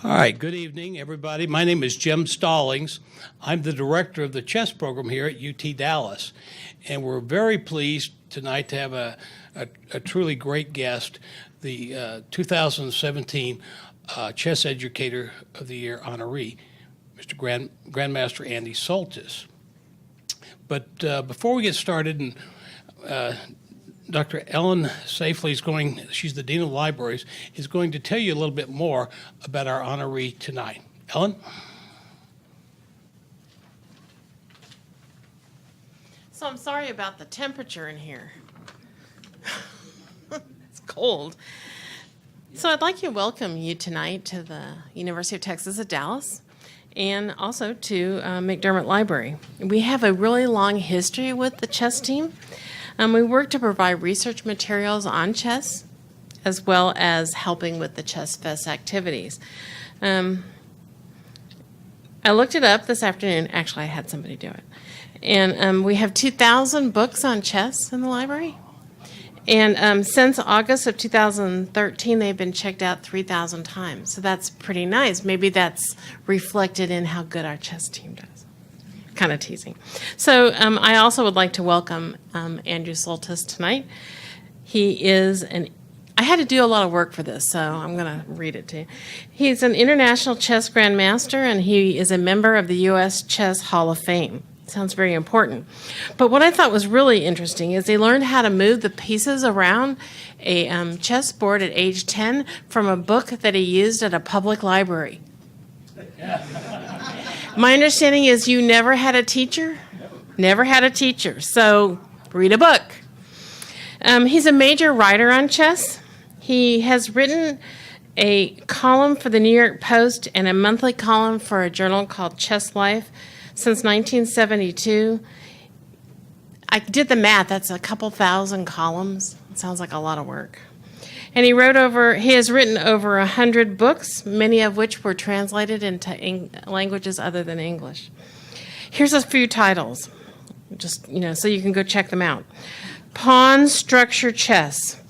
All right, good evening, everybody. My name is Jim Stallings. I'm the director of the chess program here at UT Dallas. And we're very pleased tonight to have a truly great guest, the 2017 Chess Educator of the Year honoree, Mr. Grandmaster Andy Soltis. But before we get started, and Dr. Ellen Safely she's the Dean of Libraries, is going to tell you a little bit more about our honoree tonight. Ellen? So I'm sorry about the temperature in here. It's cold. So I'd like to welcome you tonight to the University of Texas at Dallas and also to McDermott Library. We have a really long history with the chess team. We work to provide research materials on chess, as well as helping with the Chess Fest activities. I looked it up this afternoon. Actually, I had somebody do it. And we have 2,000 books on chess in the library. And since August of 2013, they've been checked out 3,000 times. So that's pretty nice. Maybe that's reflected in how good our chess team does. Kind of teasing. So I also would like to welcome Andrew Soltis tonight. I had to do a lot of work for this, so I'm going to read it to you. He's an international chess grandmaster, and he is a member of the U.S. Chess Hall of Fame. Sounds very important. But what I thought was really interesting is he learned how to move the pieces around a chessboard at age 10 from a book that he used at a public library. My understanding is you never had a teacher? Never had a teacher. So read a book. He's a major writer on chess. He has written a column for the New York Post and a monthly column for a journal called Chess Life since 1972. I did the math. That's a couple thousand columns. It sounds like a lot of work. And he has written over 100 books, many of which were translated into languages other than English. Here's a few titles, just, so you can go check them out. Pawn Structure Chess,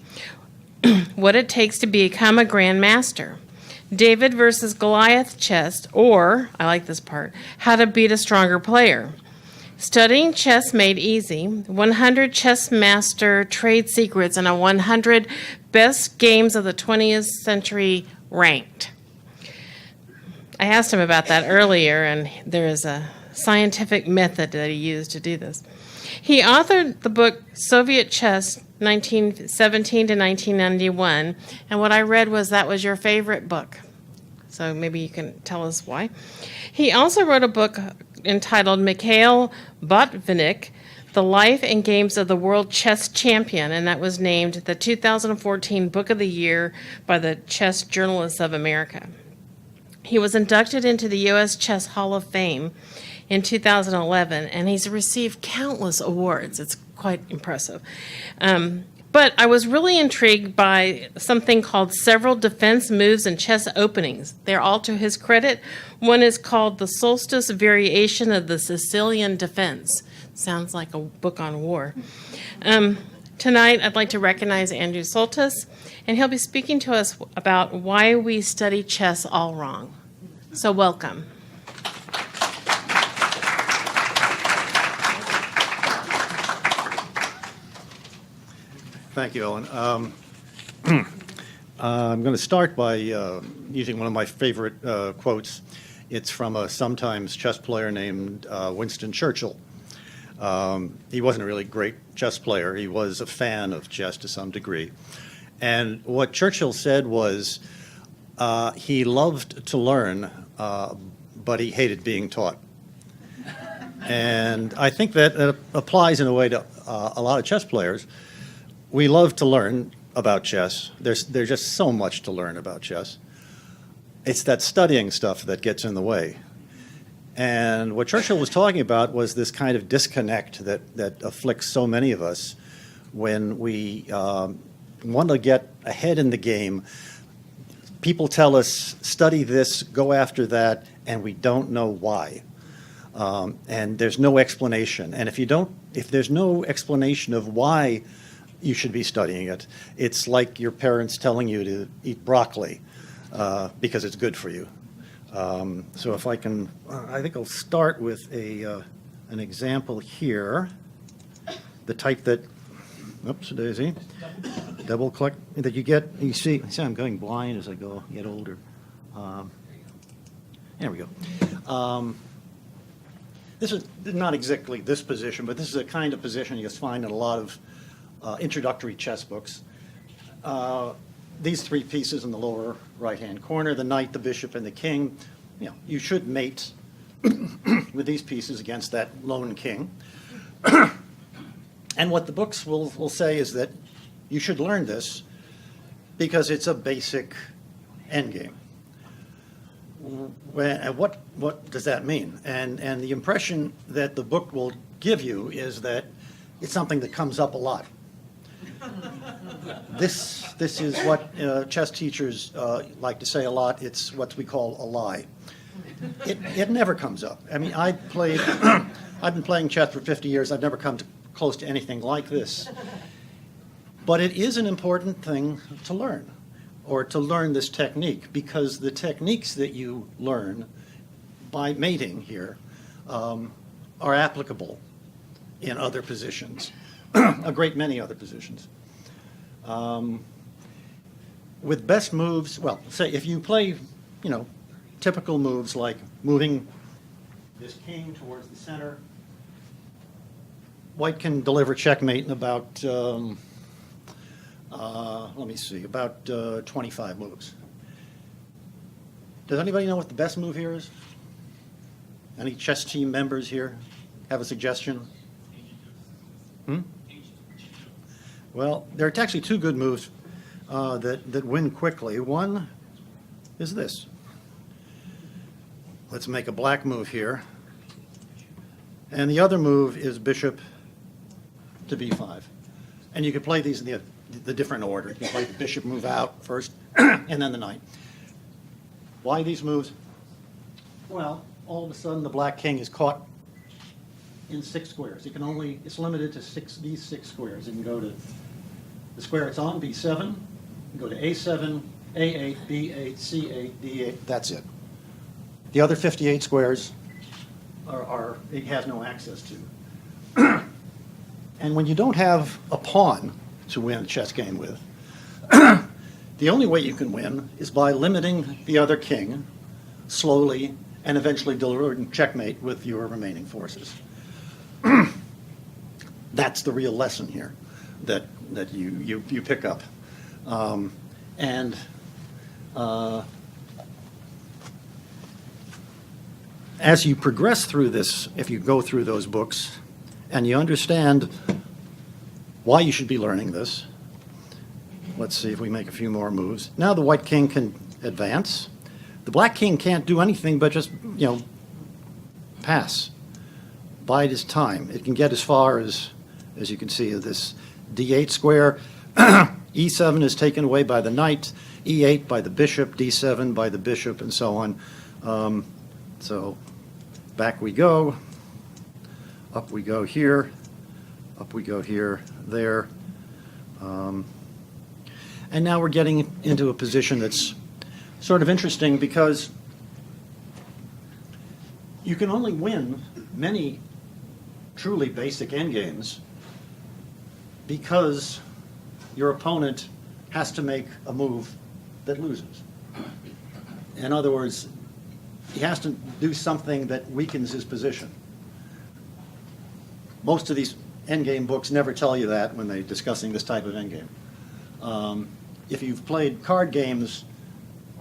What It Takes to Become a Grandmaster. David versus Goliath Chess, or, I like this part, How to Beat a Stronger Player. Studying Chess Made Easy, 100 Chess Master Trade Secrets, and a 100 Best Games of the 20th Century Ranked. I asked him about that earlier, and there is a scientific method that he used to do this. He authored the book Soviet Chess, 1917 to 1991, and what I read was that was your favorite book. So maybe you can tell us why. He also wrote a book entitled Mikhail Botvinnik, The Life and Games of the World Chess Champion, and that was named the 2014 Book of the Year by the Chess Journalists of America. He was inducted into the U.S. Chess Hall of Fame in 2011, and he's received countless awards. It's quite impressive. But I was really intrigued by something called Several Defense Moves and Chess Openings. They're all to his credit. One is called The Solstice Variation of the Sicilian Defense. Sounds like a book on war. Tonight, I'd like to recognize Andrew Soltis, and he'll be speaking to us about why we study chess all wrong. So welcome. Thank you, Ellen. I'm going to start by using one of my favorite quotes. It's from a sometimes chess player named Winston Churchill. He wasn't a really great chess player. He was a fan of chess to some degree. And what Churchill said was he loved to learn, but he hated being taught. And I think that applies in a way to a lot of chess players. We love to learn about chess. There's just so much to learn about chess. It's that studying stuff that gets in the way. And what Churchill was talking about was this kind of disconnect that afflicts so many of us when we want to get ahead in the game. People tell us, study this, go after that, and we don't know why. And there's no explanation. And if there's no explanation of why you should be studying it, it's like your parents telling you to eat broccoli. because it's good for you. So if I can, I think I'll start with an example here. The type that, oops, daisy, double click, that you get, you see I'm going blind as I get older. There we go. This is not exactly this position, but this is a kind of position you find in a lot of introductory chess books. These three pieces in the lower right-hand corner, the knight, the bishop, and the king, you should mate with these pieces against that lone king. And what the books will say is that you should learn this because it's a basic endgame. What does that mean? And the impression that the book will give you is that it's something that comes up a lot. This is what chess teachers like to say a lot. It's what we call a lie. It never comes up. I mean, I've been playing chess for 50 years. I've never come close to anything like this. But it is an important thing to learn, or to learn this technique, because the techniques that you learn by mating here are applicable in other positions, a great many other positions. With best moves, well, say if you play, typical moves like moving this king towards the center, white can deliver checkmate in about, let me see, about 25 moves. Does anybody know what the best move here is? Any chess team members here have a suggestion? Well, there are actually two good moves that win quickly. One is this. Let's make a black move here. And the other move is bishop to b5. And you could play these in the different order. You can play the bishop move out first, and then the knight. Why these moves? Well, all of a sudden the black king is caught in 6 squares. It's limited to these 6 squares. You can go to the square it's on, b7, you can go to a7, a8, b8, c8, d8, that's it. The other 58 squares it has no access to. And when you don't have a pawn to win a chess game with, the only way you can win is by limiting the other king slowly and eventually delivering checkmate with your remaining forces. That's the real lesson here that you pick up. As you progress through this, if you go through those books and you understand why you should be learning this, let's see if we make a few more moves. Now the white king can advance. The black king can't do anything but just, pass, bide his time. It can get as far as you can see, this d8 square. e7 is taken away by the knight, e8 by the bishop, d7 by the bishop, and so on. So back we go, up we go here, up we go here, there. And now we're getting into a position that's sort of interesting because you can only win many truly basic endgames because your opponent has to make a move that loses. In other words, he has to do something that weakens his position. Most of these endgame books never tell you that when they're discussing this type of endgame. If you've played card games,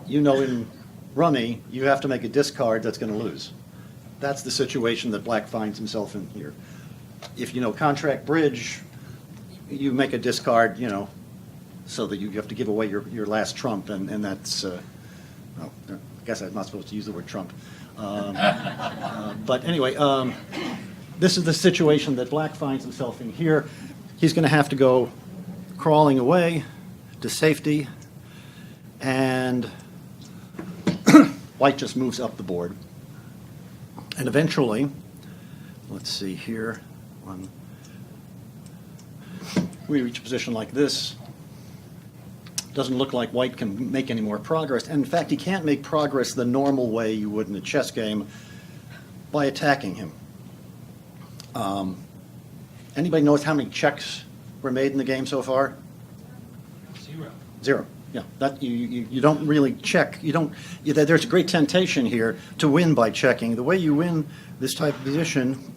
in rummy, you have to make a discard that's going to lose. That's the situation that black finds himself in here. If you know contract bridge, you make a discard, so that you have to give away your last trump, and that's, I guess I'm not supposed to use the word trump. But anyway, this is the situation that black finds himself in here. He's going to have to go crawling away to safety, and white just moves up the board. And eventually, let's see here, we reach a position like this. doesn't look like white can make any more progress. And in fact, he can't make progress the normal way you would in a chess game by attacking him. Anybody knows how many checks were made in the game so far? Zero. Yeah, that you don't really check. You don't. There's a great temptation here to win by checking. The way you win this type of position,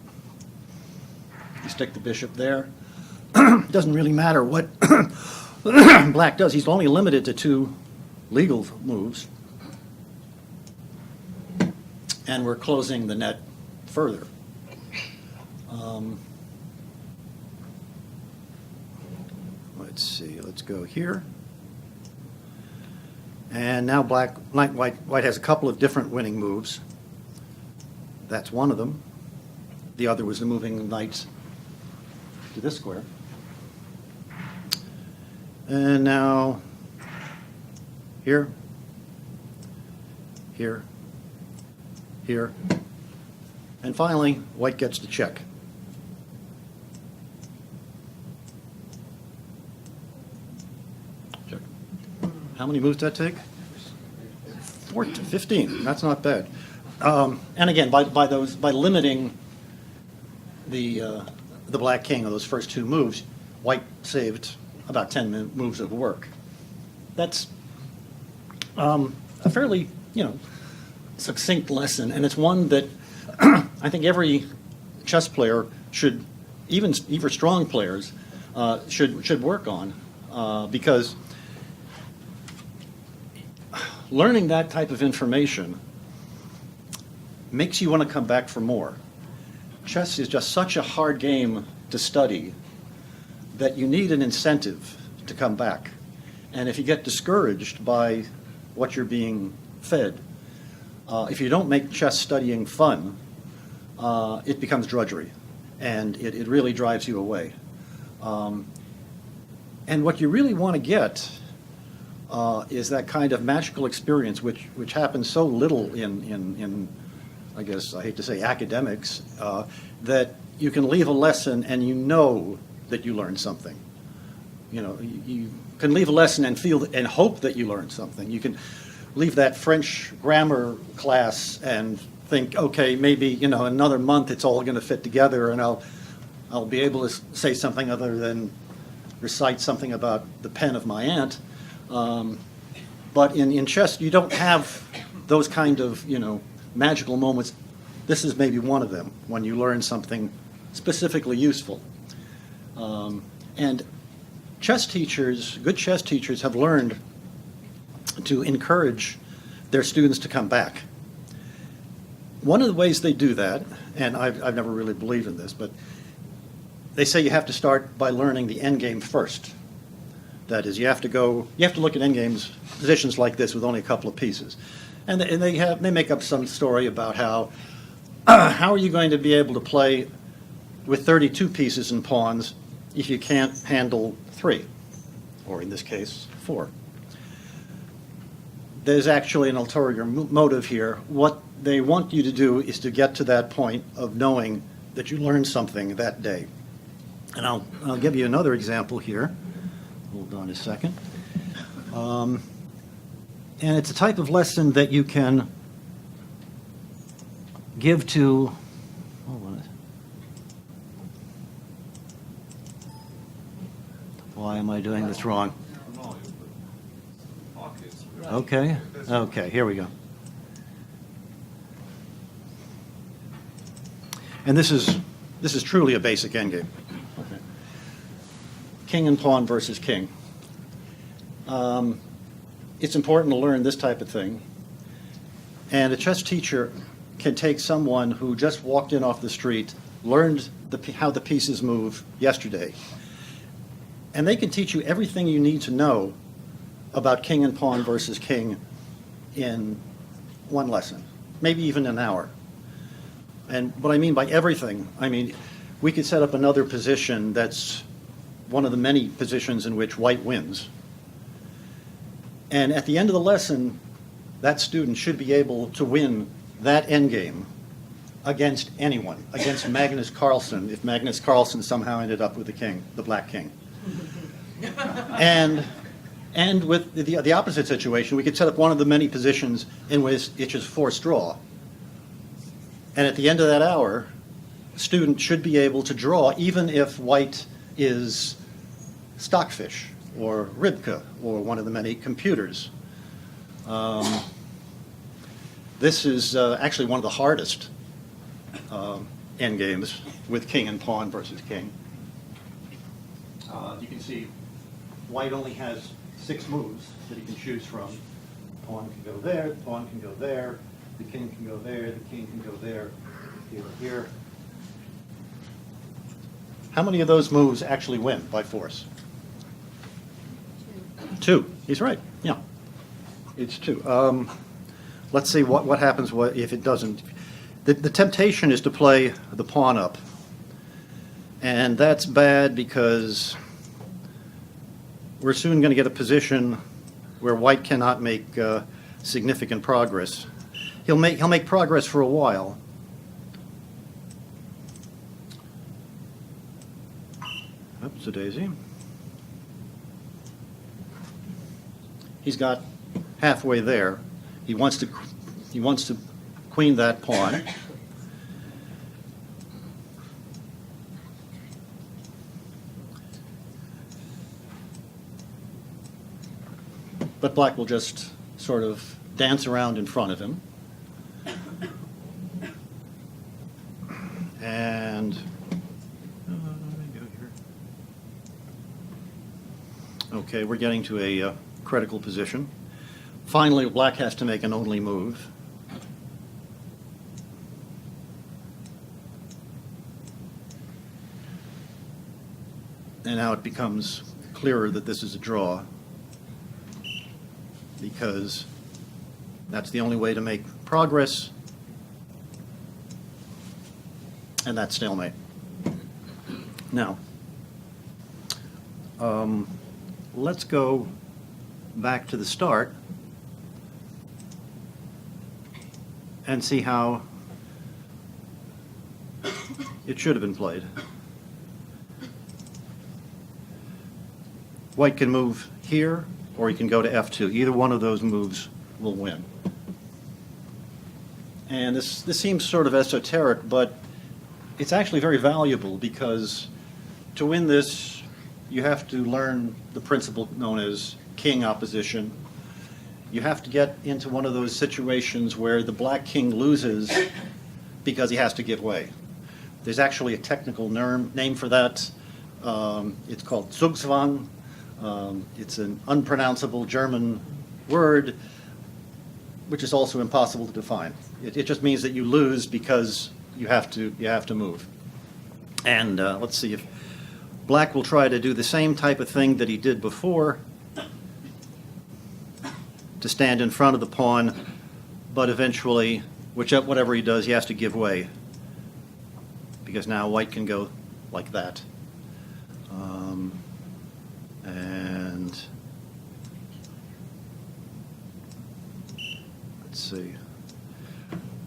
you stick the bishop there. It doesn't really matter what black does. He's only limited to 2 legal moves, and we're closing the net further. Let's see. Let's go here. And now white has a couple of different winning moves. That's one of them. The other was the moving knights to this square. And now here, here, here. And finally, white gets to check. Check. How many moves does that take? 15. That's not bad. And again, by limiting the black king of those first 2 moves, white saved about 10 moves of work. That's a fairly, succinct lesson, and it's one that I think every chess player should, even strong players, should work on, because learning that type of information makes you want to come back for more. Chess is just such a hard game to study that you need an incentive to come back. And if you get discouraged by what you're being fed, if you don't make chess studying fun, it becomes drudgery, and it really drives you away. And what you really want to get is that kind of magical experience, which happens so little in I guess, I hate to say academics, that you can leave a lesson and you know that you learned something. You can leave a lesson and feel and hope that you learned something. You can leave that French grammar class and think, okay, maybe another month it's all going to fit together, and I'll be able to say something other than recite something about the pen of my aunt. But in chess, you don't have those kind of magical moments. This is maybe one of them, when you learn something specifically useful. And chess teachers, good chess teachers, have learned to encourage their students to come back. One of the ways they do that, and I've never really believed in this, but they say you have to start by learning the endgame first. That is, you have to look at endgames, positions like this with only a couple of pieces. And they make up some story about how are you going to be able to play with 32 pieces and pawns if you can't handle 3, or in this case, 4. There's actually an ulterior motive here. What they want you to do is to get to that point of knowing that you learned something that day. And I'll give you another example here. Hold on a second. And it's a type of lesson that you can give to, hold on. Why am I doing this wrong? Okay, here we go. And this is truly a basic endgame. Okay. King and pawn versus king. It's important to learn this type of thing. And a chess teacher can take someone who just walked in off the street, learned how the pieces move yesterday, and they can teach you everything you need to know about king and pawn versus king in one lesson, maybe even an hour. And what I mean by everything, I mean, we could set up another position that's one of the many positions in which white wins. And at the end of the lesson, that student should be able to win that endgame against anyone, against Magnus Carlsen, if Magnus Carlsen somehow ended up with the king, the black king. And And with the opposite situation, we could set up one of the many positions in which it's just forced draw. And at the end of that hour, the student should be able to draw even if white is stockfish or Ribka or one of the many computers. This is actually one of the hardest endgames with king and pawn versus king. You can see white only has 6 moves that he can choose from. The pawn can go there, the pawn can go there, the king can go there, the king can go there, here, here. How many of those moves actually win by force? 2. He's right. Yeah, it's 2. Let's see what happens if it doesn't. The temptation is to play the pawn up, and that's bad because we're soon going to get a position where white cannot make significant progress. He'll make progress for a while. Oops, a daisy. He's got halfway there. He wants to queen that pawn. But black will just sort of dance around in front of him. And okay, we're getting to a critical position. Finally, black has to make an only move. And now it becomes clearer that this is a draw, because that's the only way to make progress, and that's stalemate. Now, let's go back to the start and see how it should have been played. White can move here, or he can go to f2. Either one of those moves will win. And this seems sort of esoteric, but it's actually very valuable, because to win this, you have to learn the principle known as king opposition. You have to get into one of those situations where the black king loses because he has to give way. There's actually a technical name for that. It's called Zugzwang. It's an unpronounceable German word, which is also impossible to define. It just means that you lose because you have to move. And let's see if black will try to do the same type of thing that he did before, to stand in front of the pawn, but eventually, whatever he does, he has to give way, because now white can go like that. And let's see.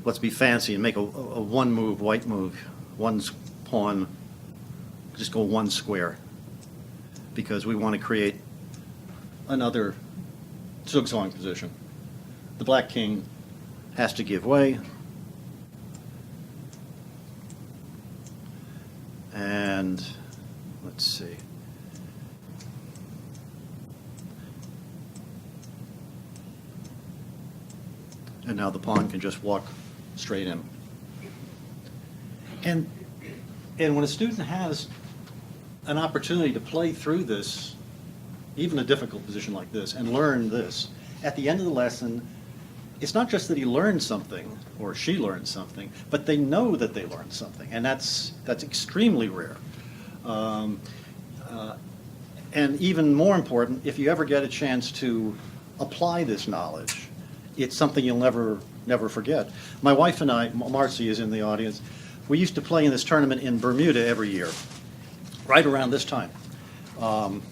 Let's be fancy and make a one move, white move. One pawn, just go one square, because we want to create another Zugzwang position. The black king has to give way. And let's see. And now the pawn can just walk straight in. And when a student has an opportunity to play through this, even a difficult position like this, and learn this, at the end of the lesson, it's not just that he learned something or she learned something, but they know that they learned something, and that's extremely rare. And even more important, if you ever get a chance to apply this knowledge, it's something you'll never forget. My wife and I, Marcy is in the audience, we used to play in this tournament in Bermuda every year, right around this time. Well,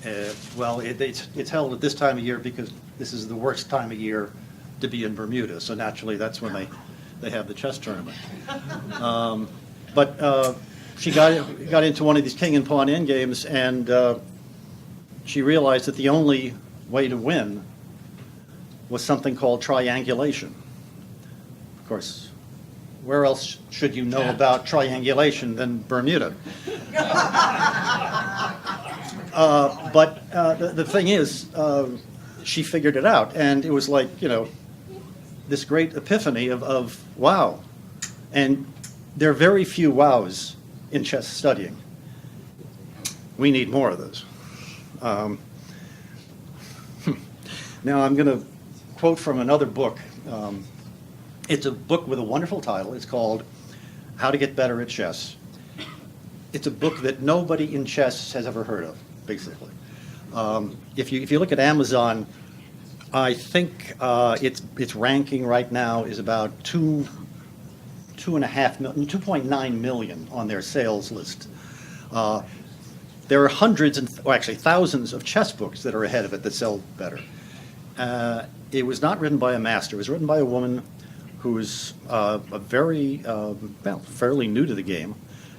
it's held at this time of year because this is the worst time of year to be in Bermuda, so naturally that's when they have the chess tournament. But she got into one of these king and pawn endgames, and she realized that the only way to win was something called triangulation. Of course, where else should you know about triangulation than Bermuda? But the thing is, she figured it out, and it was like, this great epiphany of wow. And there are very few wows in chess studying. We need more of those. Now I'm going to quote from another book. It's a book with a wonderful title. It's called How to Get Better at Chess. It's a book that nobody in chess has ever heard of, basically. If you look at Amazon, I think its ranking right now is about 2.9 million on their sales list. There are hundreds actually thousands of chess books that are ahead of it that sell better. It was not written by a master. It was written by a woman who's fairly new to the game,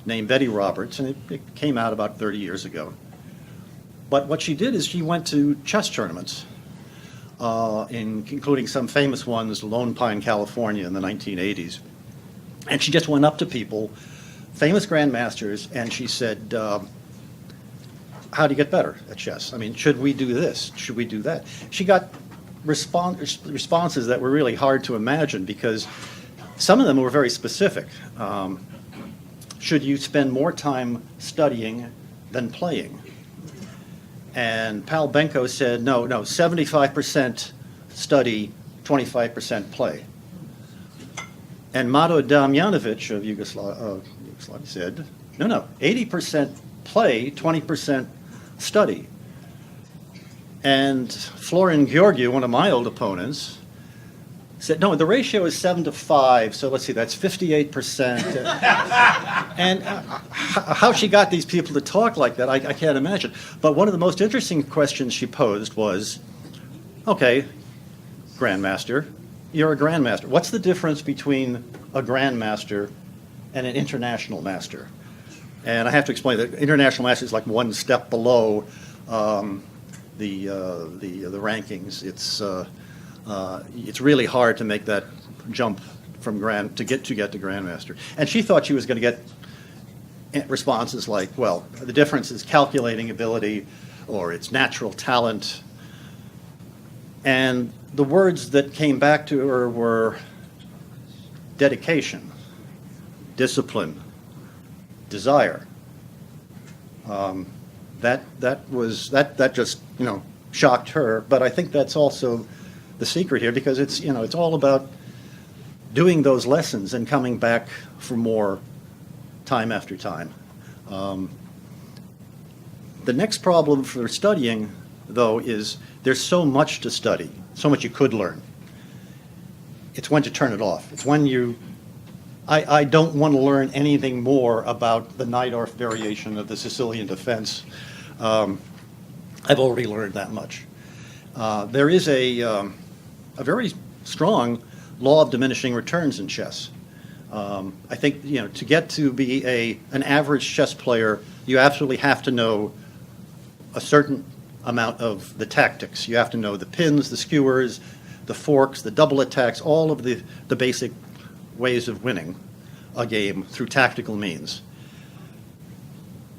named Betty Roberts, and it came out about 30 years ago. But what she did is she went to chess tournaments, including some famous ones, Lone Pine, California in the 1980s. And she just went up to people, famous grandmasters, and she said, how do you get better at chess? I mean, should we do this? Should we do that? She got responses that were really hard to imagine because some of them were very specific. Should you spend more time studying than playing? And Pal Benko said, no, 75% study, 25% play. And Mato Damjanovic of Yugoslavia said, no, 80% play, 20% study. And Florin Gheorghiu, one of my old opponents, said, no, the ratio is 7 to 5, so let's see, that's 58%. And how she got these people to talk like that, I can't imagine. But one of the most interesting questions she posed was, okay, Grandmaster, you're a Grandmaster. What's the difference between a Grandmaster and an international master? And I have to explain that international master is like one step below the rankings. It's really hard to make that jump from to get to Grandmaster. And she thought she was going to get responses like, well, the difference is calculating ability or it's natural talent. And the words that came back to her were dedication, discipline, desire. That just shocked her. But I think that's also the secret here, because it's all about doing those lessons and coming back for more time after time. The next problem for studying, though, is there's so much to study, so much you could learn. It's when to turn it off. It's when I don't want to learn anything more about the Najdorf variation of the Sicilian defense. I've already learned that much. There is a very strong law of diminishing returns in chess. I think to get to be an average chess player, you absolutely have to know a certain amount of the tactics. You have to know the pins, the skewers, the forks, the double attacks, all of the basic ways of winning a game through tactical means.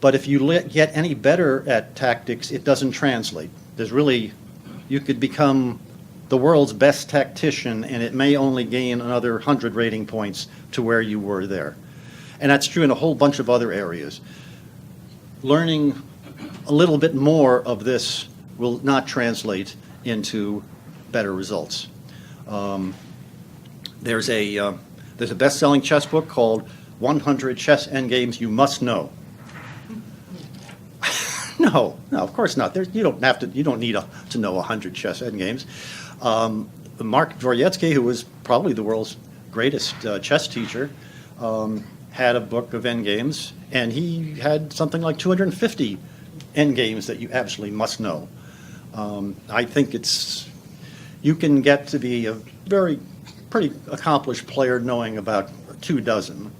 But if you get any better at tactics, it doesn't translate. You could become the world's best tactician, and it may only gain another 100 rating points to where you were there. And that's true in a whole bunch of other areas. Learning a little bit more of this will not translate into better results. There's a best-selling chess book called 100 Chess Endgames You Must Know. No, of course not. You don't need to know 100 chess endgames. Mark Dvoretzky, who was probably the world's greatest chess teacher, had a book of endgames, and he had something like 250 endgames that you absolutely must know. I think you can get to be a pretty accomplished player knowing about 24,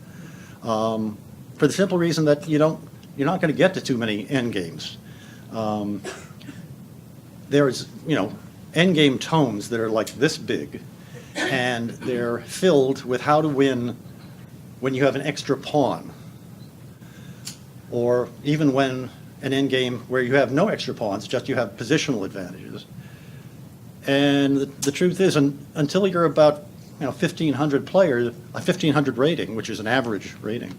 for the simple reason that you're not going to get to too many endgames. there's, endgame tomes that are like this big, and they're filled with how to win when you have an extra pawn, or even when an endgame where you have no extra pawns, just you have positional advantages. And the truth is, until you're about 1,500 players, a 1,500 rating, which is an average rating,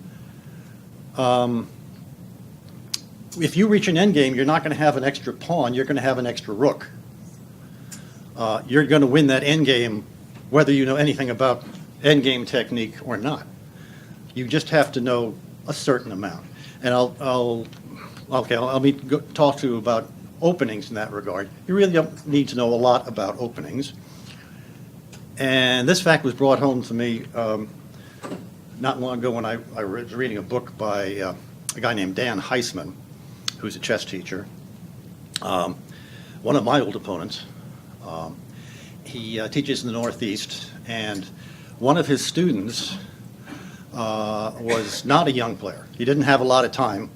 if you reach an endgame, you're not going to have an extra pawn, you're going to have an extra rook. You're going to win that endgame whether you know anything about endgame technique or not. You just have to know a certain amount. And I'll talk to you about openings in that regard. You really don't need to know a lot about openings. And this fact was brought home to me not long ago when I was reading a book by a guy named Dan Heisman, who's a chess teacher, one of my old opponents. He teaches in the Northeast, and one of his students was not a young player. He didn't have a lot of time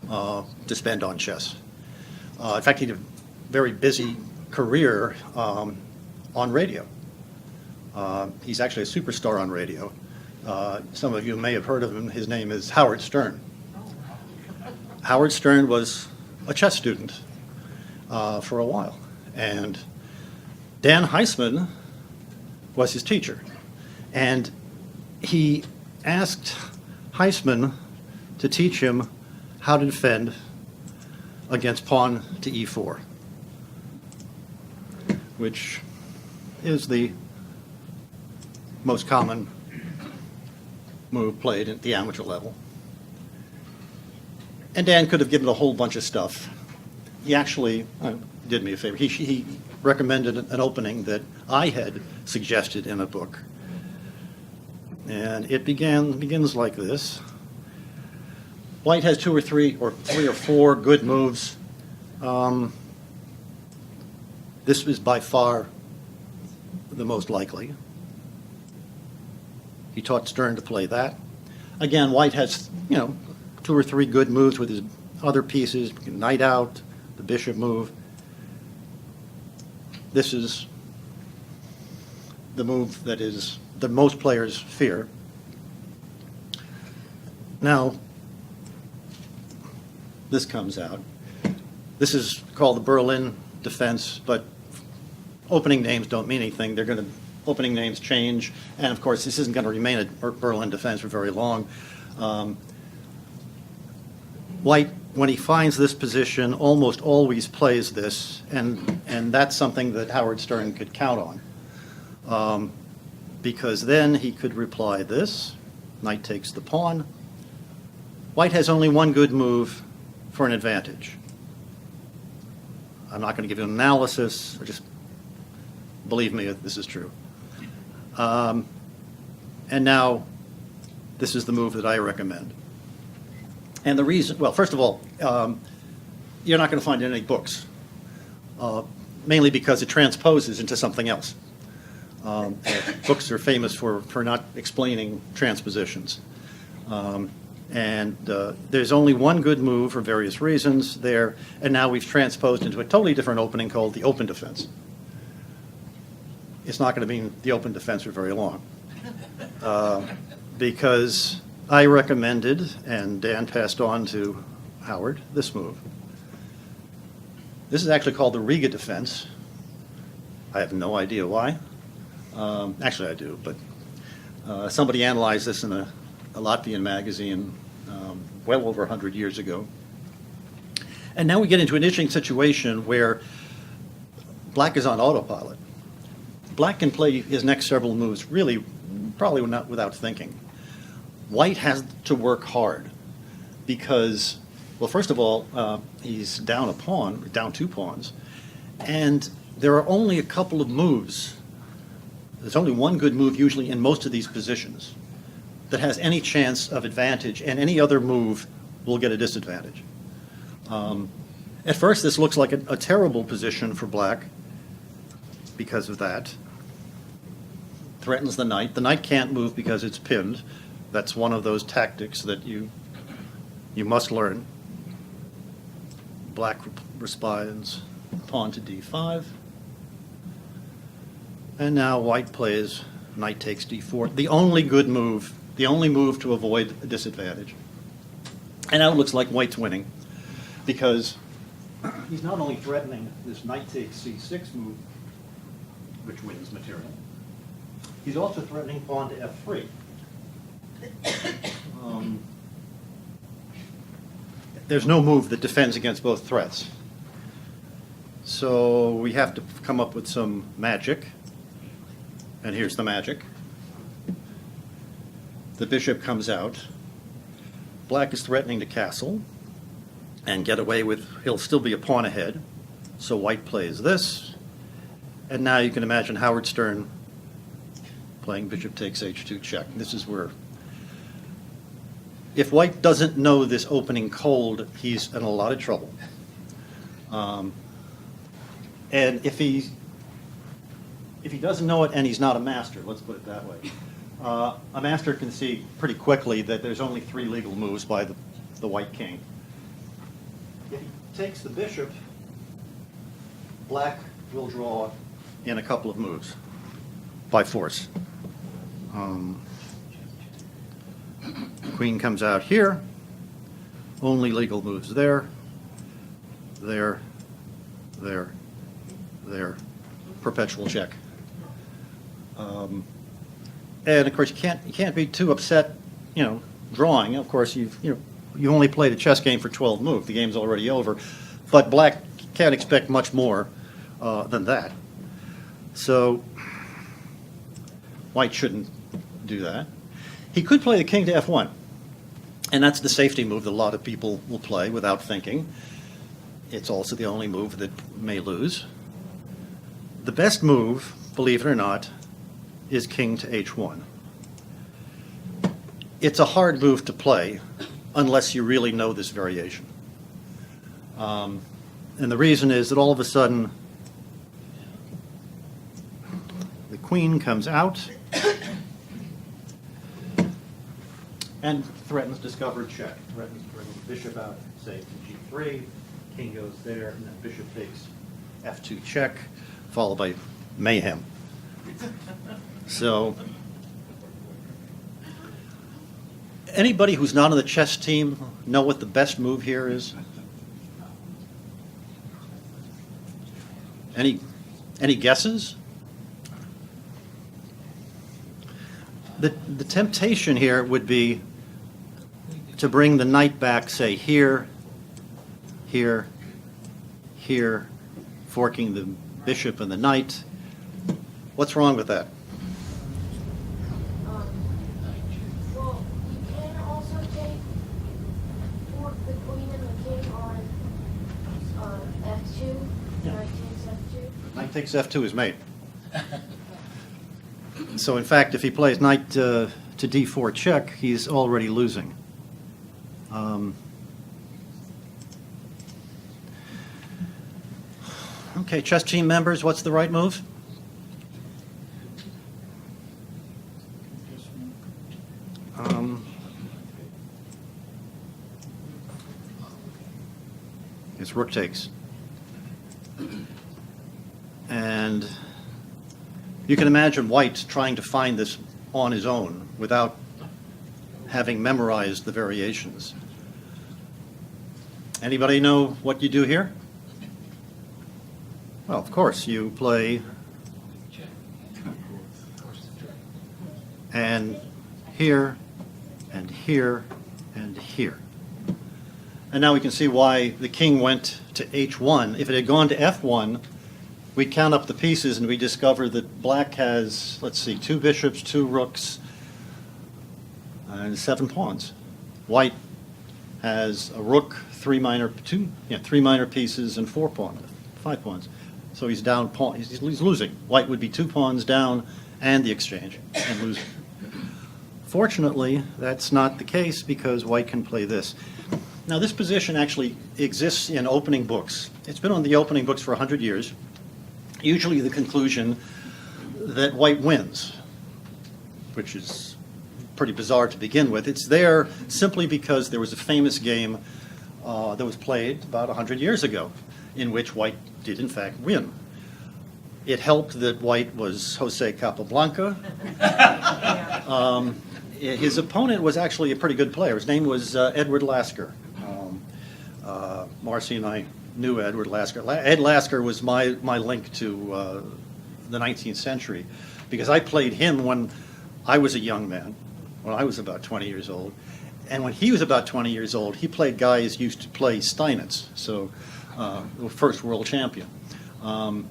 to spend on chess. In fact, he had a very busy career on radio. He's actually a superstar on radio. Some of you may have heard of him. His name is Howard Stern. Howard Stern was a chess student for a while, and Dan Heisman was his teacher. And he asked Heisman to teach him how to defend against pawn to e4, which is the most common move played at the amateur level. And Dan could have given a whole bunch of stuff. He actually did me a favor. He recommended an opening that I had suggested in a book. And it begins like this. White has three or four good moves. This is by far the most likely. He taught Stern to play that. Again, White has, 2 or 3 good moves with his other pieces. Knight out, the bishop move. This is the move that most players fear. Now, this comes out. This is called the Berlin Defense, but opening names don't mean anything. Opening names change, and of course, this isn't going to remain a Berlin Defense for very long. White, when he finds this position, almost always plays this, and that's something that Howard Stern could count on, because then he could reply this. Knight takes the pawn. White has only one good move for an advantage. I'm not going to give you an analysis, or just believe me, this is true. And now, this is the move that I recommend. And the reason, well, first of all, you're not going to find it in any books, mainly because it transposes into something else. Books are famous for not explaining transpositions. And there's only one good move for various reasons there, and now we've transposed into a totally different opening called the open defense. It's not going to be the open defense for very long, because I recommended, and Dan passed on to Howard, this move. This is actually called the Riga Defense. I have no idea why. Actually, I do, but somebody analyzed this in a Latvian magazine well over 100 years ago. And now we get into an interesting situation where Black is on autopilot. Black can play his next several moves really probably not without thinking. White has to work hard because, well, first of all, he's down a pawn, down 2 pawns, and there are only a couple of moves. There's only one good move usually in most of these positions that has any chance of advantage, and any other move will get a disadvantage. At first, this looks like a terrible position for Black because of that. Threatens the knight. The knight can't move because it's pinned. That's one of those tactics that you must learn. Black responds pawn to d5. And now white plays knight takes d4. The only good move, the only move to avoid a disadvantage. And now it looks like white's winning because he's not only threatening this knight takes c6 move, which wins material, he's also threatening pawn to f3. There's no move that defends against both threats. So we have to come up with some magic. And here's the magic. The bishop comes out. Black is threatening to castle and get away with, he'll still be a pawn ahead. So white plays this. And now you can imagine Howard Stern playing bishop takes h2 check. This is where, if white doesn't know this opening cold, he's in a lot of trouble. And if he doesn't know it and he's not a master, let's put it that way, a master can see pretty quickly that there's only 3 legal moves by the white king. If he takes the bishop, black will draw in a couple of moves by force. Queen comes out here, only legal moves there, there, there, there, perpetual check. And of course, you can't be too upset, drawing. Of course, you only played a chess game for 12 moves. The game's already over, but black can't expect much more than that. So white shouldn't do that. He could play the king to f1, and that's the safety move that a lot of people will play without thinking. It's also the only move that may lose. The best move, believe it or not, is king to h1. It's a hard move to play unless you really know this variation. And the reason is that all of a sudden the queen comes out and threatens discovered check. Threatens to bring the bishop out, say, to g3. King goes there, and then bishop takes f2 check, followed by mayhem. So, anybody who's not on the chess team know what the best move here is? Any guesses? The temptation here would be to bring the knight back, say, here, here, here, forking the bishop and the knight. What's wrong with that? Well, you can also fork the queen and the king on f2. Yeah. Knight takes f2. Knight takes f2 is mate. So in fact, if he plays knight to d4 check, he's already losing. Okay, chess team members, what's the right move? It's rook takes. And you can imagine white trying to find this on his own without having memorized the variations. Anybody know what you do here? Well, of course, you play and here and here and here. And now we can see why the king went to h1. If it had gone to f1, we count up the pieces and we discover that black has, let's see, 2 bishops, 2 rooks, and 7 pawns. White has a rook, 3 minor pieces, and 5 pawns. So he's down pawn. He's losing. White would be 2 pawns down and the exchange and losing. Fortunately, that's not the case because white can play this. Now, this position actually exists in opening books. It's been on the opening books for 100 years. Usually the conclusion that white wins, which is pretty bizarre to begin with. It's there simply because there was a famous game that was played about 100 years ago in which white did in fact win. It helped that white was Jose Capablanca. His opponent was actually a pretty good player. His name was Edward Lasker. Marcy and I knew Edward Lasker. Ed Lasker was my link to the 19th century, because I played him when I was a young man, when I was about 20 years old. And when he was about 20 years old, he played guys who used to play Steinitz, so the first world champion. And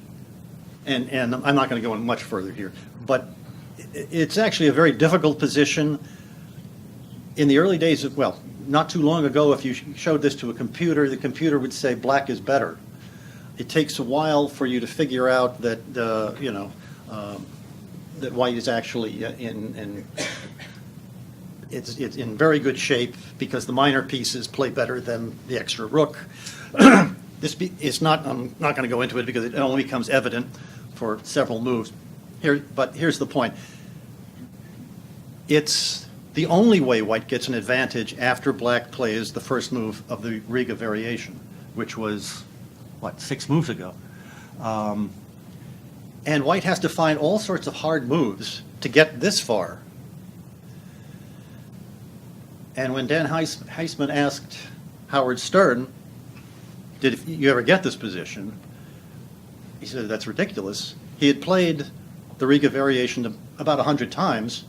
I'm not going to go in much further here, but it's actually a very difficult position. In the early days of, well, not too long ago, if you showed this to a computer, the computer would say black is better. It takes a while for you to figure out that, that white is actually it's in very good shape, because the minor pieces play better than the extra rook. It's not, I'm not going to go into it because it only becomes evident for several moves. But here's the point. It's the only way white gets an advantage after black plays the first move of the Riga variation, which was, 6 moves ago. And white has to find all sorts of hard moves to get this far. And when Dan Heisman asked Howard Stern, did you ever get this position? He said, that's ridiculous. He had played the Riga variation about 100 times,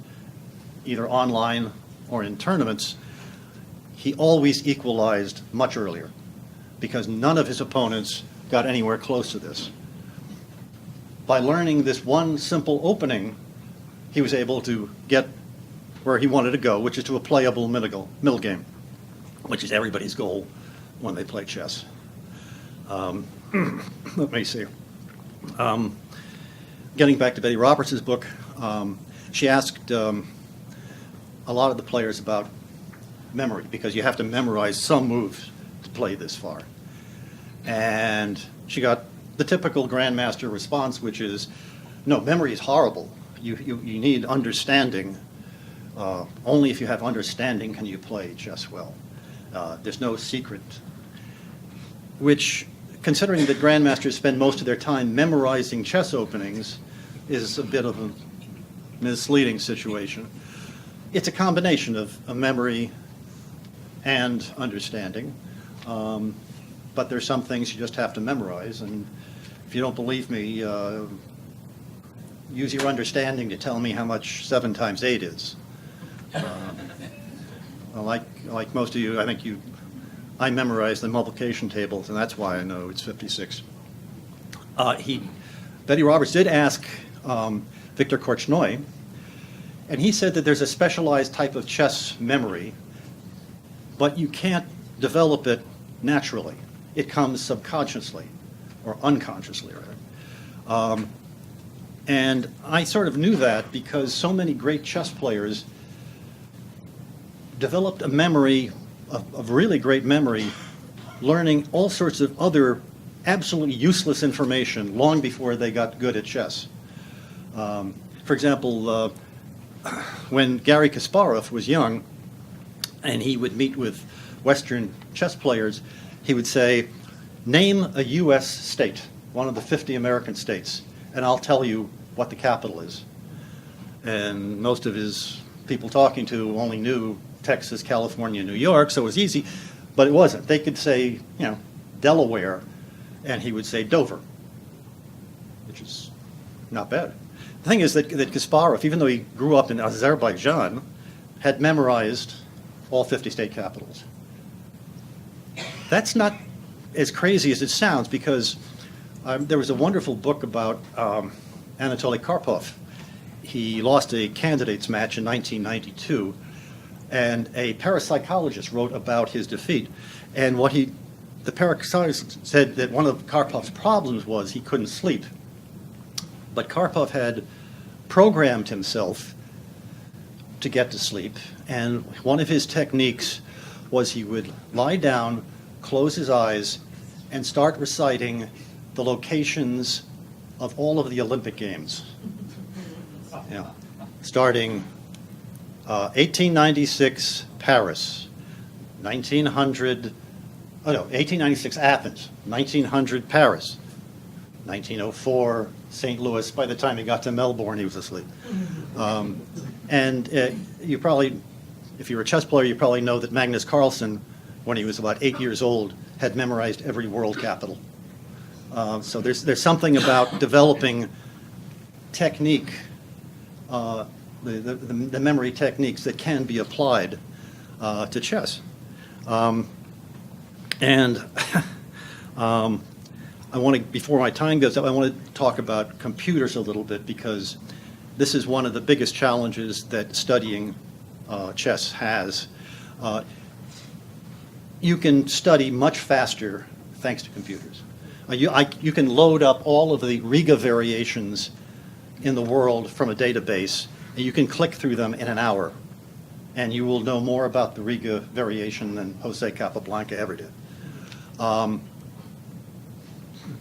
either online or in tournaments. He always equalized much earlier, because none of his opponents got anywhere close to this. By learning this one simple opening, he was able to get where he wanted to go, which is to a playable middle game, which is everybody's goal when they play chess. Let me see. Getting back to Betty Roberts' book, she asked a lot of the players about memory, because you have to memorize some moves to play this far. And she got the typical Grandmaster response, which is, no, memory is horrible. You need understanding. Only if you have understanding can you play chess well. There's no secret. Which, considering that Grandmasters spend most of their time memorizing chess openings, is a bit of a misleading situation. It's a combination of a memory and understanding. But there's some things you just have to memorize. And if you don't believe me, use your understanding to tell me how much 7 times 8 is. Like most of you, I think I memorized the multiplication tables, and that's why I know it's 56. Betty Roberts did ask Victor Korchnoi, and he said that there's a specialized type of chess memory, but you can't develop it naturally. It comes subconsciously, or unconsciously, rather. And I sort of knew that because so many great chess players developed a memory, of really great memory, learning all sorts of other absolutely useless information long before they got good at chess. For example, when Garry Kasparov was young and he would meet with Western chess players, he would say, name a U.S. state, one of the 50 American states, and I'll tell you what the capital is. And most of his people talking to only knew Texas, California, New York, so it was easy, but it wasn't. They could say, Delaware, and he would say Dover, which is not bad. The thing is that Kasparov, even though he grew up in Azerbaijan, had memorized all 50 state capitals. That's not as crazy as it sounds, because there was a wonderful book about Anatoly Karpov. He lost a candidates match in 1992, and a parapsychologist wrote about his defeat. And the parapsychologist said that one of Karpov's problems was he couldn't sleep. But Karpov had programmed himself to get to sleep, and one of his techniques was he would lie down, close his eyes, and start reciting the locations of all of the Olympic Games. Starting 1896 Paris, 1896 Athens, 1900 Paris, 1904, St. Louis. By the time he got to Melbourne, he was asleep. You probably, if you're a chess player, you probably know that Magnus Carlsen, when he was about 8 years old, had memorized every world capital. So there's something about developing technique, the memory techniques that can be applied to chess. I want to, before my time goes up, I want to talk about computers a little bit, because this is one of the biggest challenges that studying chess has. You can study much faster thanks to computers. You can load up all of the Riga variations in the world from a database, and you can click through them in an hour, and you will know more about the Riga variation than Jose Capablanca ever did.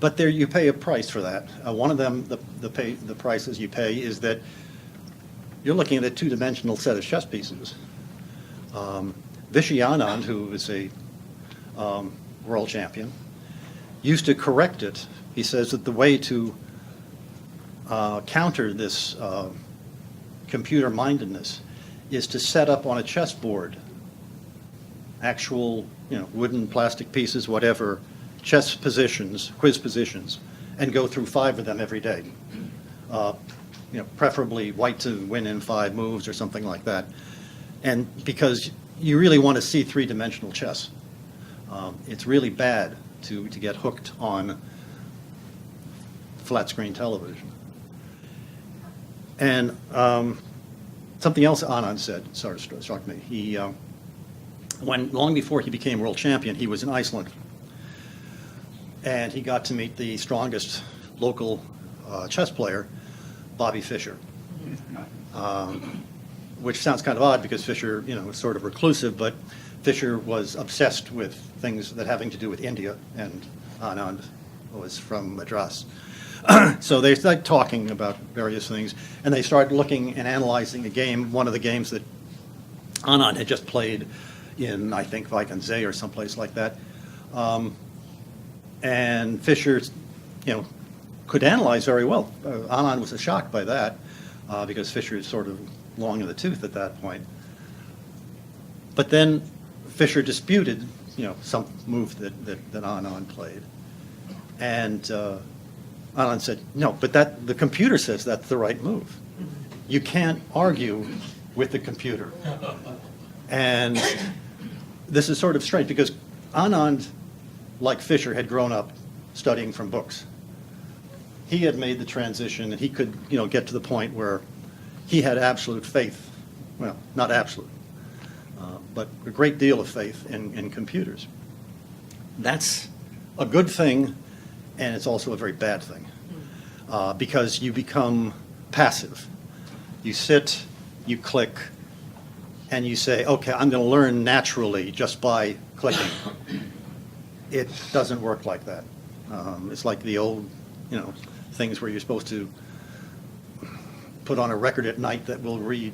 But there, you pay a price for that. One of them, the prices you pay, is that you're looking at a two-dimensional set of chess pieces. Vishy Anand, who is a world champion, used to correct it. He says that the way to counter this computer mindedness is to set up on a chessboard actual, wooden, plastic pieces, whatever, chess positions, quiz positions, and go through 5 of them every day. Preferably white to win in 5 moves or something like that. And because you really want to see 3-dimensional chess. It's really bad to get hooked on flat screen television. And something else Anand said sort of struck me. He, long before he became world champion, he was in Iceland. And he got to meet the strongest local chess player, Bobby Fischer. Which sounds kind of odd because Fischer, was sort of reclusive, but Fischer was obsessed with things that having to do with India, and Anand was from Madras. So they started talking about various things, and they started looking and analyzing a game, one of the games that Anand had just played in, I think, Vikensee or someplace like that. And Fischer, could analyze very well. Anand was shocked by that because Fischer is sort of long in the tooth at that point. But then Fischer disputed, some move that Anand played, and Anand said, "No, but the computer says that's the right move. You can't argue with the computer." And this is sort of strange because Anand, like Fischer, had grown up studying from books. He had made the transition, and he could, get to the point where he had absolute faith. Well, not absolute, but a great deal of faith in computers. That's a good thing, and it's also a very bad thing, because you become passive. You sit, you click, and you say, okay, I'm going to learn naturally just by clicking. It doesn't work like that. It's like the old, things where you're supposed to put on a record at night that will read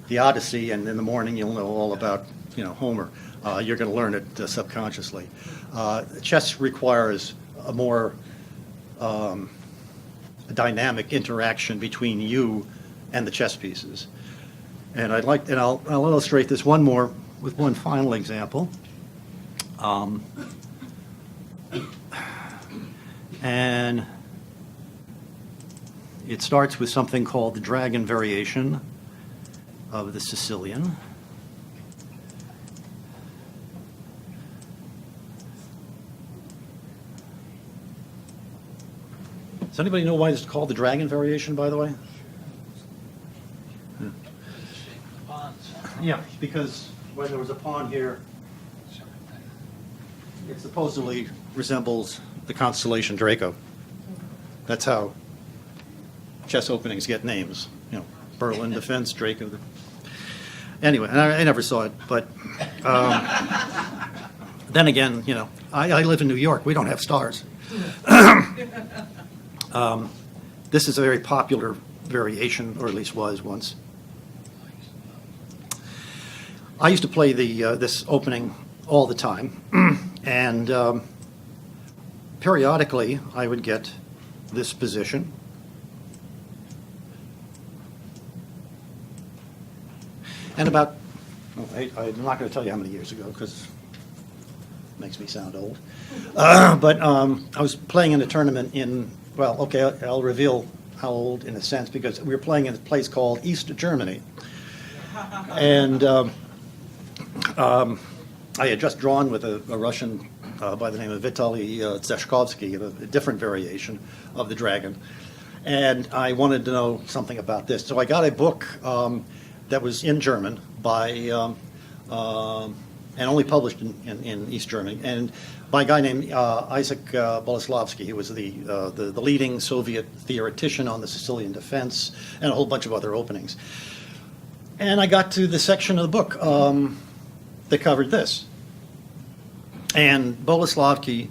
the Odyssey, and in the morning you'll know all about, Homer. You're going to learn it subconsciously. Chess requires a more dynamic interaction between you and the chess pieces. And I'll illustrate this one more with one final example. And it starts with something called the dragon variation of the Sicilian. Does anybody know why it's called the dragon variation, by the way? Yeah, because when there was a pawn here, it supposedly resembles the constellation Draco. That's how chess openings get names. Berlin Defense, Draco. Anyway, I never saw it, but then again, I live in New York. We don't have stars. This is a very popular variation, or at least was once. I used to play this opening all the time, and periodically I would get this position. And about, I'm not going to tell you how many years ago because it makes me sound old. But I was playing in a tournament in, well, okay, I'll reveal how old in a sense because we were playing in a place called East Germany. And I had just drawn with a Russian by the name of Vitaly Zeshkovsky, a different variation of the dragon. And I wanted to know something about this. So I got a book that was in German by, and only published in East Germany, and by a guy named Isaac Boleslavsky. He was the leading Soviet theoretician on the Sicilian defense and a whole bunch of other openings. And I got to the section of the book that covered this. And Boleslavsky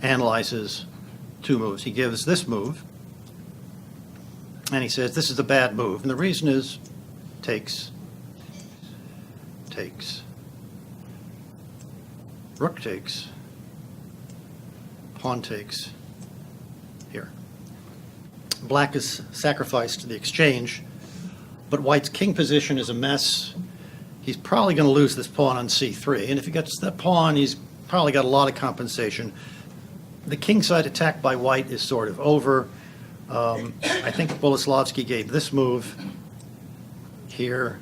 analyzes two moves. He gives this move, and he says this is a bad move. And the reason is takes, rook takes, pawn takes, here. Black is sacrificed to the exchange, but white's king position is a mess. He's probably going to lose this pawn on c3, and if he gets that pawn, he's probably got a lot of compensation. The kingside attack by white is sort of over. I think Boleslavsky gave this move here,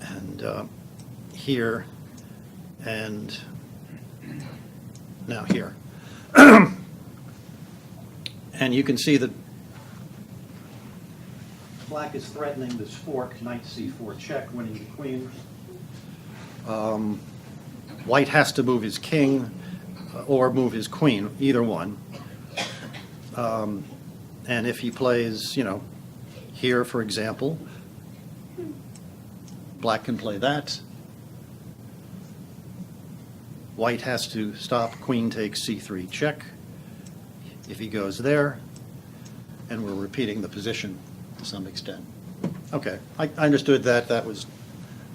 and here, and now here. And you can see that Black is threatening this fork, knight c4 check, winning the queen. White has to move his king or move his queen, either one. And if he plays, here, for example, Black can play that. White has to stop, queen takes c3 check. If he goes there, and we're repeating the position to some extent. Okay, I understood that. That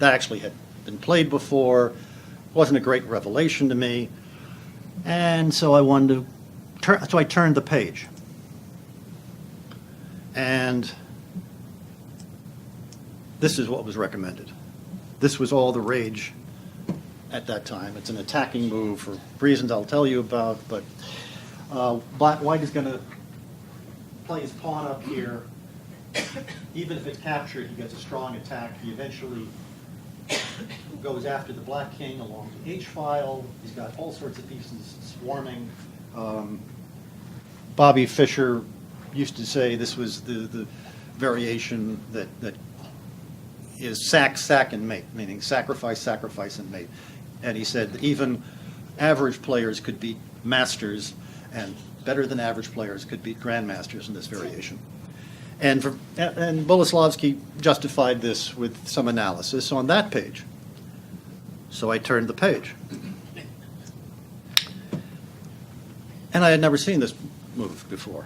actually had been played before. Wasn't a great revelation to me. And so I wanted to so I turned the page. And this is what was recommended. This was all the rage at that time. It's an attacking move for reasons I'll tell you about, but white is going to play his pawn up here. Even if it's captured, he gets a strong attack. He eventually goes after the black king along the h-file. He's got all sorts of pieces swarming. Bobby Fischer used to say this was the variation that is sack, and mate, meaning sacrifice, and mate. And he said that even average players could beat masters, and better than average players could beat grandmasters in this variation. And Boleslavsky justified this with some analysis on that page. So I turned the page. And I had never seen this move before.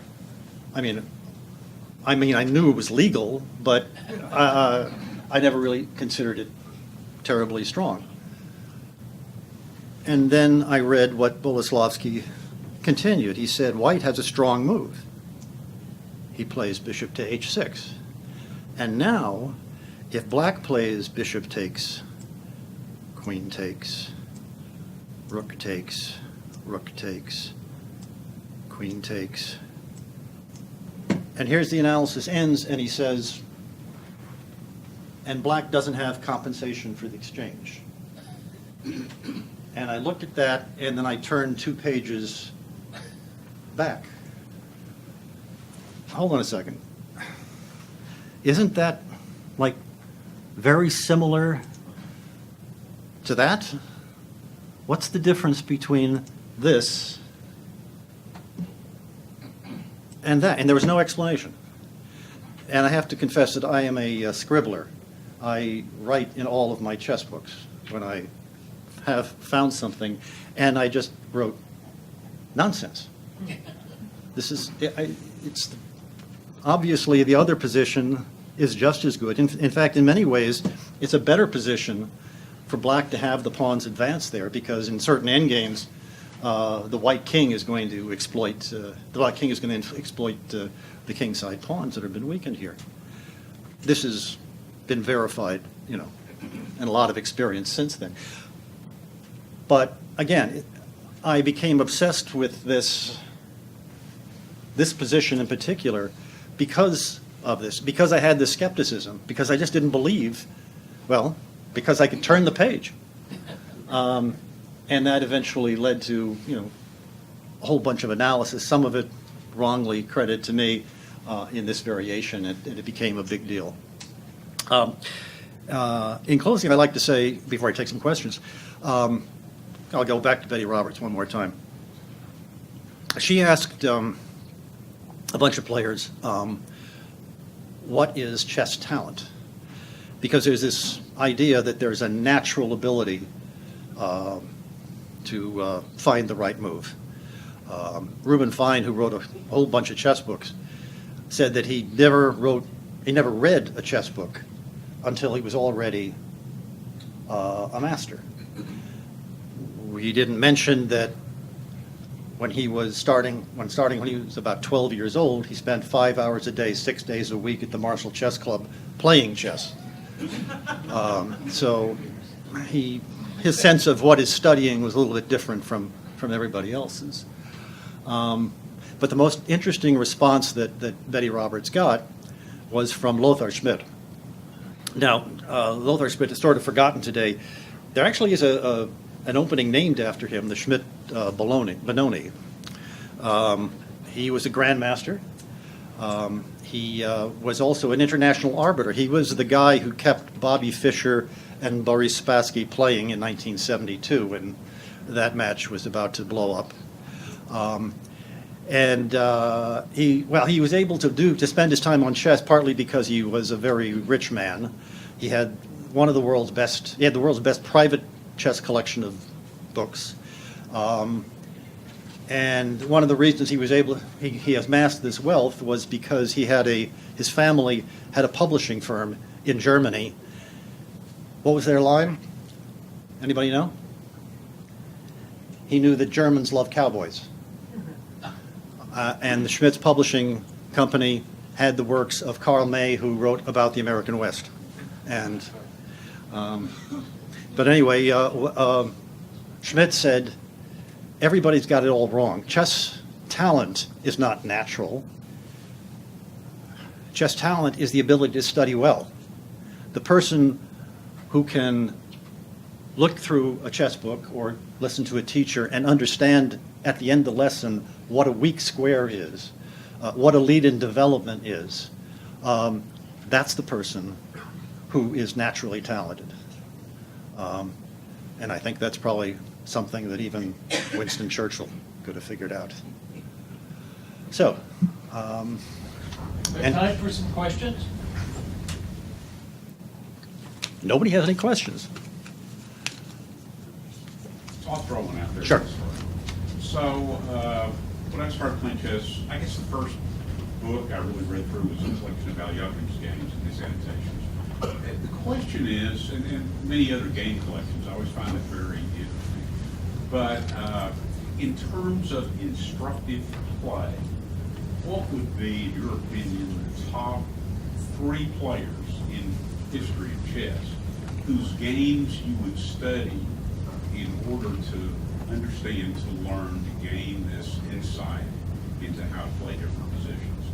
I mean, I knew it was legal, but I never really considered it terribly strong. And then I read what Boleslavsky continued. He said, white has a strong move. He plays bishop to h6. And now, if black plays bishop takes, queen takes, rook takes, queen takes. And here's the analysis ends, and he says, and black doesn't have compensation for the exchange. And I looked at that, and then I turned 2 pages back. Hold on a second. Isn't that, like, very similar to that? What's the difference between this and that? And there was no explanation. And I have to confess that I am a scribbler. I write in all of my chess books when I have found something, and I just wrote nonsense. This is, it's obviously the other position is just as good. In fact, in many ways, it's a better position for black to have the pawns advance there, because in certain endgames, the white king is going to exploit the kingside pawns that have been weakened here. This has been verified, and a lot of experience since then. But again, I became obsessed with this position in particular because of this, because I had this skepticism, because I just didn't believe, because I could turn the page. And that eventually led to, a whole bunch of analysis, some of it wrongly credited to me in this variation, and it became a big deal. In closing, I'd like to say, before I take some questions, I'll go back to Betty Roberts one more time. She asked a bunch of players, what is chess talent? Because there's this idea that there's a natural ability to find the right move. Reuben Fine, who wrote a whole bunch of chess books, said that he never read a chess book until he was already a master. He didn't mention that when he was when he was about 12 years old, he spent 5 hours a day, 6 days a week at the Marshall Chess Club playing chess. So his sense of what is studying was a little bit different from everybody else's. But the most interesting response that Betty Roberts got was from Lothar Schmidt. Now, Lothar Schmidt is sort of forgotten today. There actually is an opening named after him, the Schmidt Benoni. He was a Grandmaster. He was also an international arbiter. He was the guy who kept Bobby Fischer and Boris Spassky playing in 1972 when that match was about to blow up. He was able to spend his time on chess partly because he was a very rich man. He had the world's best private chess collection of books. And one of the reasons he amassed this wealth was because his family had a publishing firm in Germany. What was their line? Anybody know? He knew that Germans love cowboys. And the Schmidt's publishing company had the works of Karl May, who wrote about the American West. And but anyway, Schmidt said, everybody's got it all wrong. Chess talent is not natural. Chess talent is the ability to study well. The person who can look through a chess book or listen to a teacher and understand at the end of the lesson what a weak square is, what a lead in development is, that's the person who is naturally talented. And I think that's probably something that even Winston Churchill could have figured out. So, and Time for some questions? nobody has any questions. I'll throw one out there. Sure. So, when I started playing chess, I guess the first book I really read through was a collection of Alyoshin's games and his annotations. The question is, and many other game collections, I always find it very interesting, but in terms of instructive play, what would be, in your opinion, the top 3 players in history of chess whose games you would study in order to understand, to learn, to gain this insight into how to play different positions?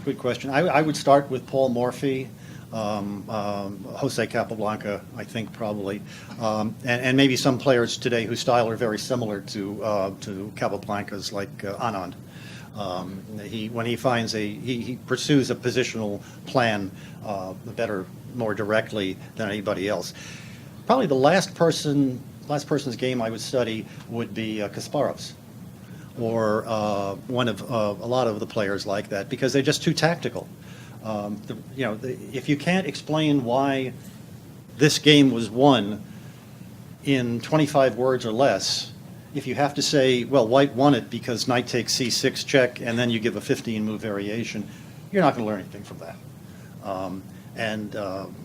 Good question. I would start with Paul Morphy, Jose Capablanca, I think probably, and maybe some players today whose style are very similar to Capablanca's, like Anand. When he finds he pursues a positional plan better, more directly than anybody else. Probably the last person's game I would study would be Kasparov's, or one of a lot of the players like that, because they're just too tactical. If you can't explain why this game was won in 25 words or less, if you have to say, well, white won it because knight takes c6 check, and then you give a 15-move variation, you're not going to learn anything from that.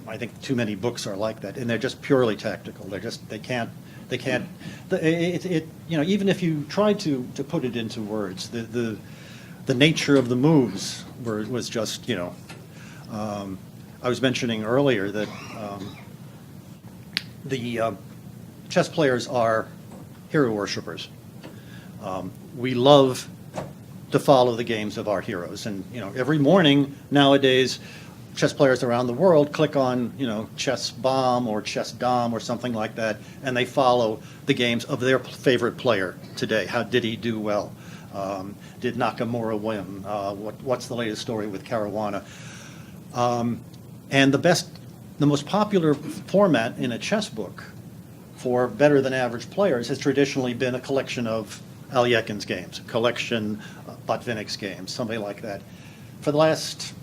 I think too many books are like that, and they're just purely tactical. They can't They can't. Even if you tried to put it into words, the nature of the moves was just, I was mentioning earlier that the chess players are hero worshippers. We love to follow the games of our heroes, and every morning nowadays, chess players around the world click on Chess Bomb or Chess Dom or something like that, and they follow the games of their favorite player today. How did he do well? Did Nakamura win? What's the latest story with Caruana? And the most popular format in a chess book for better than average players has traditionally been a collection of Alyekin's games, a collection of Botvinnik's games, something like that. For the last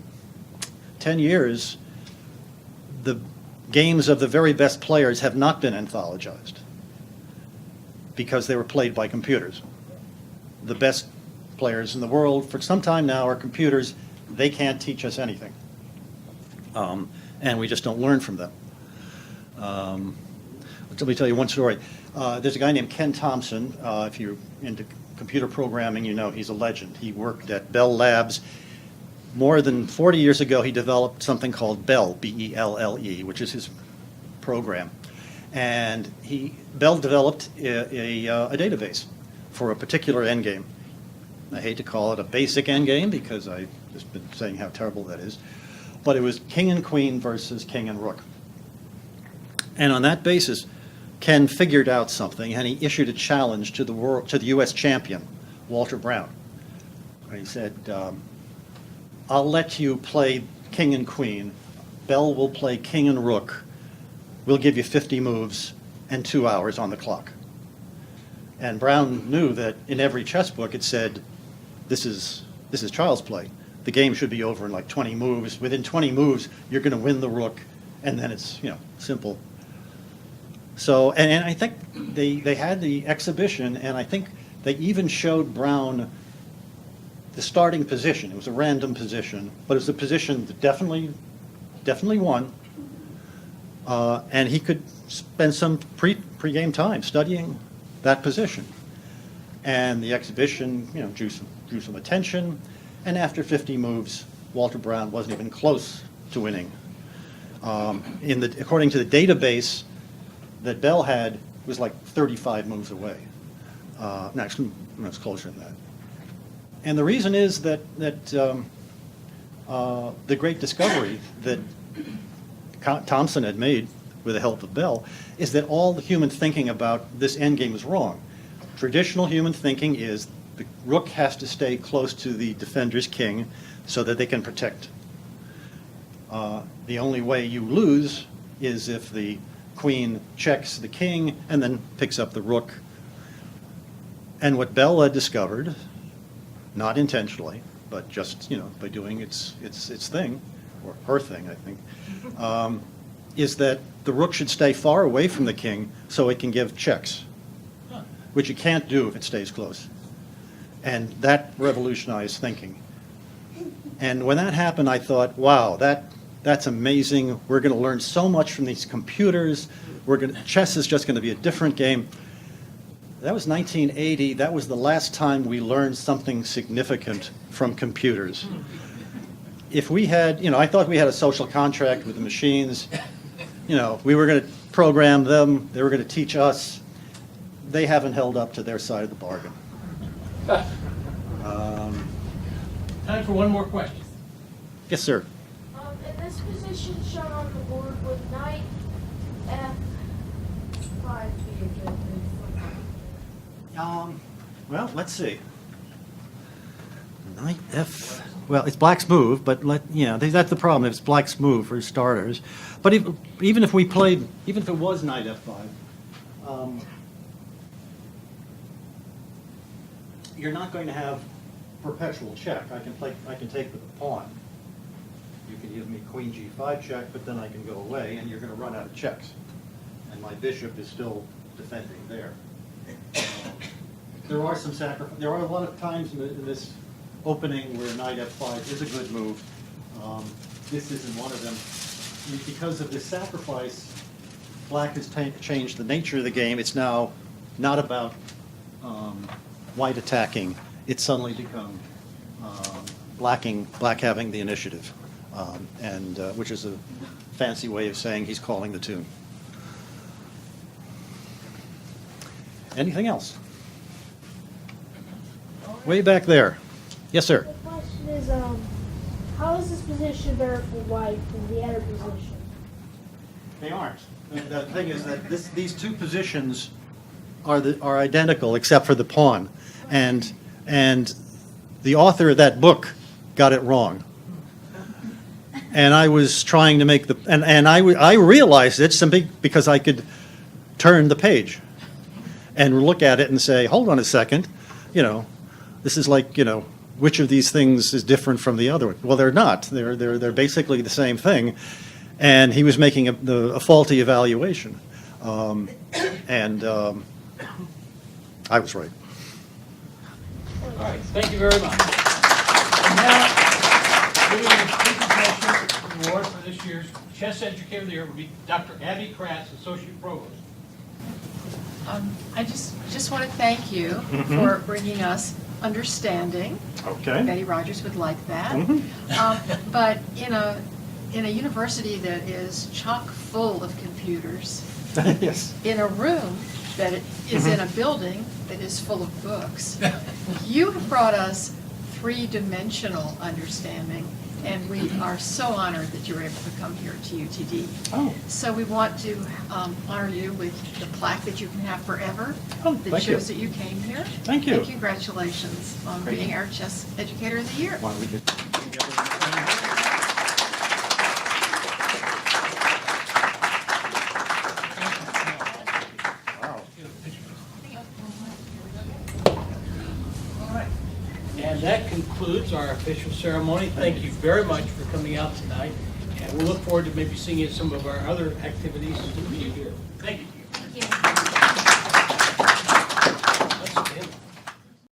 10 years, the games of the very best players have not been anthologized because they were played by computers. The best players in the world for some time now are computers. They can't teach us anything. And we just don't learn from them. Let me tell you one story. There's a guy named Ken Thompson. If you're into computer programming, he's a legend. He worked at Bell Labs. More than 40 years ago, he developed something called Bell, B-E-L-L-E, which is his program. And Bell developed a database for a particular endgame. I hate to call it a basic endgame because I've just been saying how terrible that is. But it was king and queen versus king and rook. And on that basis, Ken figured out something, and he issued a challenge to the U.S. champion, Walter Brown. And he said, I'll let you play king and queen. Bell will play king and rook. We'll give you 50 moves and 2 hours on the clock. And Brown knew that in every chess book it said, this is child's play. The game should be over in like 20 moves. Within 20 moves, you're going to win the rook, and then it's simple. So, and I think they had the exhibition, and I think they even showed Brown the starting position. It was a random position, but it was a position that definitely won. And he could spend some pre-game time studying that position. And the exhibition, drew some attention. And after 50 moves, Walter Brown wasn't even close to winning. According to the database that Bell had, it was like 35 moves away. Actually, it's closer than that. And the reason is that the great discovery that Thompson had made with the help of Bell is that all the human thinking about this endgame is wrong. Traditional human thinking is the rook has to stay close to the defender's king so that they can protect. The only way you lose is if the queen checks the king and then picks up the rook. And what Bell had discovered, not intentionally, but just by doing its thing, or her thing, I think, is that the rook should stay far away from the king so it can give checks, which it can't do if it stays close. And that revolutionized thinking. And when that happened, I thought, wow, that's amazing. We're going to learn so much from these computers. Chess is just going to be a different game. That was 1980. That was the last time we learned something significant from computers. If we had, I thought we had a social contract with the machines. We were going to program them. They were going to teach us. They haven't held up to their side of the bargain. Time for one more question. Yes, sir. In this position shown on the board, would knight F5 be a good move? Well, let's see. Knight F. Well, it's black's move, but that's the problem. It's black's move for starters. But even if it was knight F5, you're not going to have perpetual check. I can take with a pawn. You can give me queen G5 check, but then I can go away, and you're going to run out of checks. And my bishop is still defending there. There are some sacrifices. There are a lot of times in this opening where knight F5 is a good move. This isn't one of them. Because of this sacrifice, black has changed the nature of the game. It's now not about white attacking. It's suddenly become black having the initiative, and which is a fancy way of saying he's calling the tune. Anything else? Way back there. Yes, sir. The question is, how is this position better for white than the other position? They aren't. The thing is that these two positions are identical except for the pawn, and the author of that book got it wrong. And I was trying to make I realized it simply because I could turn the page and look at it and say, hold on a second, this is like, which of these things is different from the other one? Well, they're not. They're basically the same thing. And he was making a faulty evaluation. And I was right. All right, thank you very much. And now, giving the presentation award for this year's Chess Educator of the Year will be Dr. Abby Kratz, Associate Provost. I just want to thank you for bringing us understanding. Okay. Betty Rogers would like that. But in a university that is chock full of computers, Yes. in a room that is in a building that is full of books, you have brought us three-dimensional understanding, and we are so honored that you were able to come here to UTD. Oh. So we want to honor you with the plaque that you can have forever that thank you. shows that you came here. Thank you. And congratulations on being our Chess Educator of the Year. Why don't we get together? And that concludes our official ceremony. Thank you very much for coming out tonight. And we'll look forward to maybe seeing you at some of our other activities in the future. Thank you.